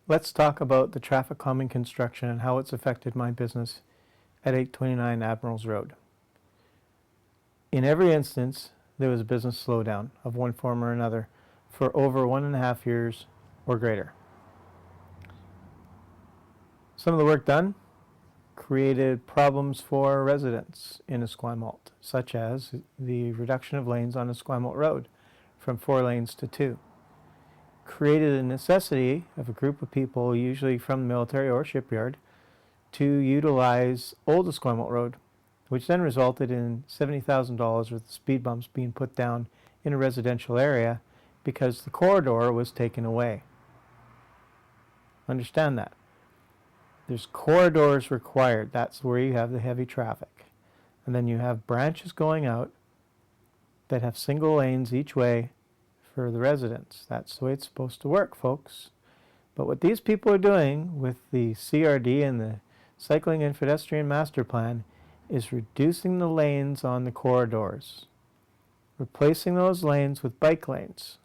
Let's talk about the traffic calming construction and how it's affected my business at 829 Admirals Road. In every instance, there was a business slowdown of one form or another for over 1.5 years or greater. Some of the work done created problems for residents in Esquimalt, such as the reduction of lanes on Esquimalt Road from 4 lanes to 2. Created a necessity of a group of people, usually from the military or shipyard, to utilize Old Esquimalt Road, which then resulted in $70,000 worth of speed bumps being put down in a residential area because the corridor was taken away. Understand that. There's corridors required. That's where you have the heavy traffic. And then you have branches going out that have single lanes each way for the residents. That's the way it's supposed to work, folks. But what these people are doing with the CRD and the Cycling and Pedestrian Master Plan is reducing the lanes on the corridors, replacing those lanes with bike lanes,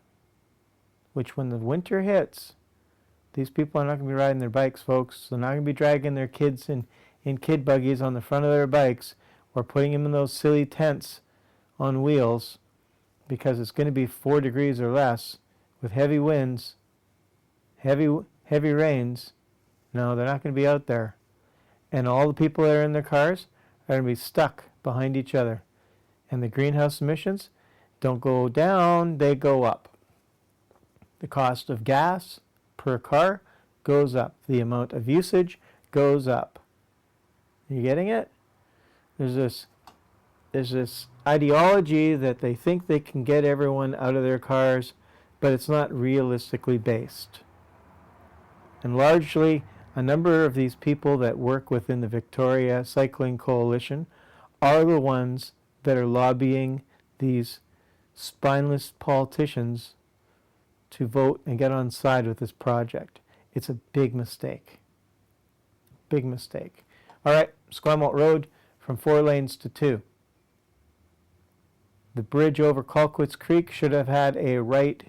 which when the winter hits, these people are not going to be riding their bikes, folks. They're not going to be dragging their kids in kid buggies on the front of their bikes or putting them in those silly tents on wheels because it's going to be 4 degrees or less with heavy winds, heavy rains. No, they're not going to be out there. And all the people that are in their cars are going to be stuck behind each other. And the greenhouse emissions don't go down, they go up. The cost of gas per car goes up. The amount of usage goes up. You getting it? There's this ideology that they think they can get everyone out of their cars, but it's not realistically based. And largely, a number of these people that work within the Victoria Cycling Coalition are the ones that are lobbying these spineless politicians to vote and get on side with this project. It's a big mistake. Big mistake. All right, Esquimalt Road from 4 lanes to 2. The bridge over Colquitt's Creek should have had a right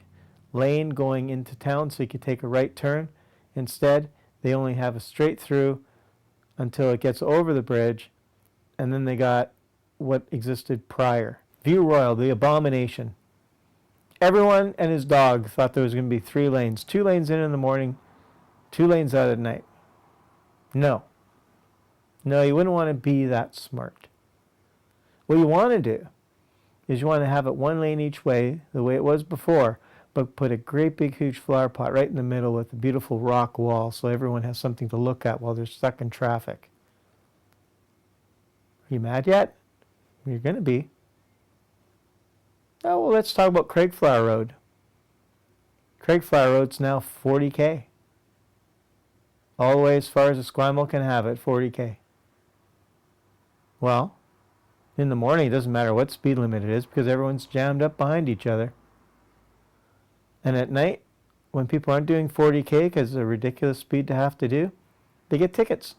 lane going into town so you could take a right turn. Instead, they only have a straight through until it gets over the bridge, and then they got what existed prior. View Royal, the abomination. Everyone and his dog thought there was going to be 3 lanes. 2 lanes in the morning, 2 lanes out at night. No. No, you wouldn't want to be that smart. What you want to do is you want to have it 1 lane each way, the way it was before, but put a great big huge flower pot right in the middle with a beautiful rock wall so everyone has something to look at while they're stuck in traffic. Are you mad yet? You're going to be. Oh, well, let's talk about Craigflower Road. Craigflower Road's now 40K. All the way as far as Esquimalt can have it, 40K. Well, in the morning it doesn't matter what speed limit it is because everyone's jammed up behind each other. And at night, when people aren't doing 40K because it's a ridiculous speed to have to do, they get tickets.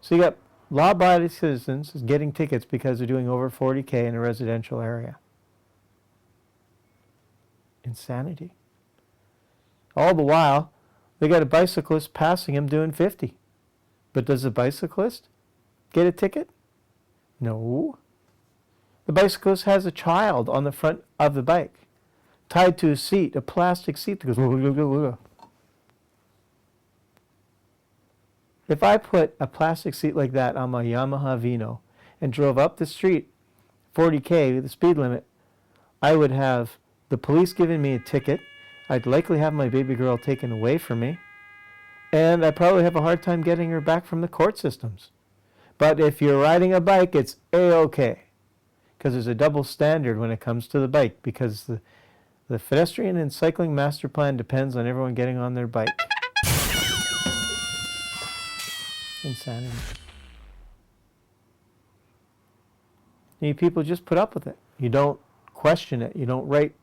So you got law-abiding citizens getting tickets because they're doing over 40K in a residential area. Insanity. All the while, they got a bicyclist passing him doing 50. But does the bicyclist get a ticket? No. The bicyclist has a child on the front of the bike, tied to a seat, a plastic seat that goes. If I put a plastic seat like that on my Yamaha Vino and drove up the street 40K, the speed limit, I would have the police giving me a ticket. I'd likely have my baby girl taken away from me. And I'd probably have a hard time getting her back from the court systems. But if you're riding a bike, it's A-OK. Because there's a double standard when it comes to the bike. Because the pedestrian and cycling master plan depends on everyone getting on their bike. Insanity. You people just put up with it. You don't question it. You don't write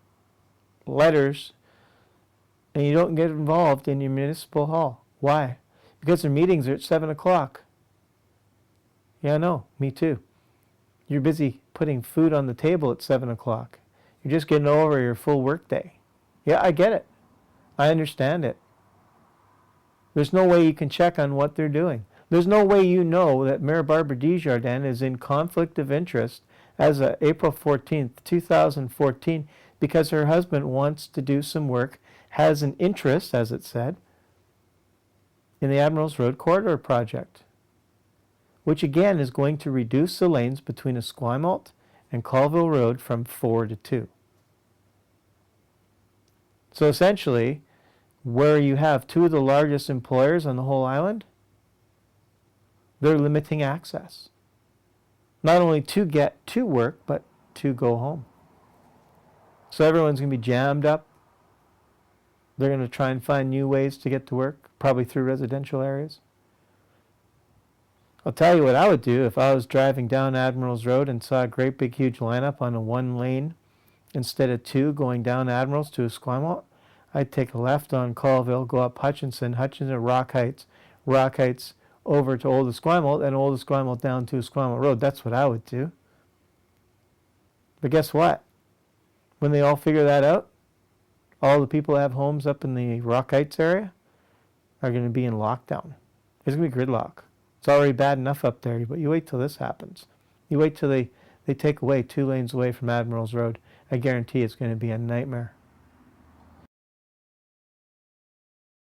letters. And you don't get involved in your municipal hall. Why? Because their meetings are at 7 o'clock. Yeah, I know. Me too. You're busy putting food on the table at 7 o'clock. You're just getting over your full work day. Yeah, I get it. I understand it. There's no way you can check on what they're doing. There's no way you know that Mayor Barbara Desjardins is in conflict of interest as of April 14th, 2014, because her husband wants to do some work, has an interest, as it said, in the Admirals Road Corridor project, which again is going to reduce the lanes between Esquimalt and Colville Road from 4 to 2. So essentially, where you have two of the largest employers on the whole island, they're limiting access. Not only to get to work, but to go home. So everyone's going to be jammed up. They're going to try and find new ways to get to work, probably through residential areas. I'll tell you what I would do if I was driving down Admirals Road and saw a great big huge lineup on a one lane instead of two going down Admirals to Esquimalt. I'd take a left on Colville, go up Hutchinson, Rock Heights over to Old Esquimalt, and Old Esquimalt down to Esquimalt Road. That's what I would do. But guess what? When they all figure that out, all the people that have homes up in the Rock Heights area are going to be in lockdown. There's going to be gridlock. It's already bad enough up there, but you wait till this happens. You wait till they take away 2 lanes away from Admirals Road. I guarantee it's going to be a nightmare.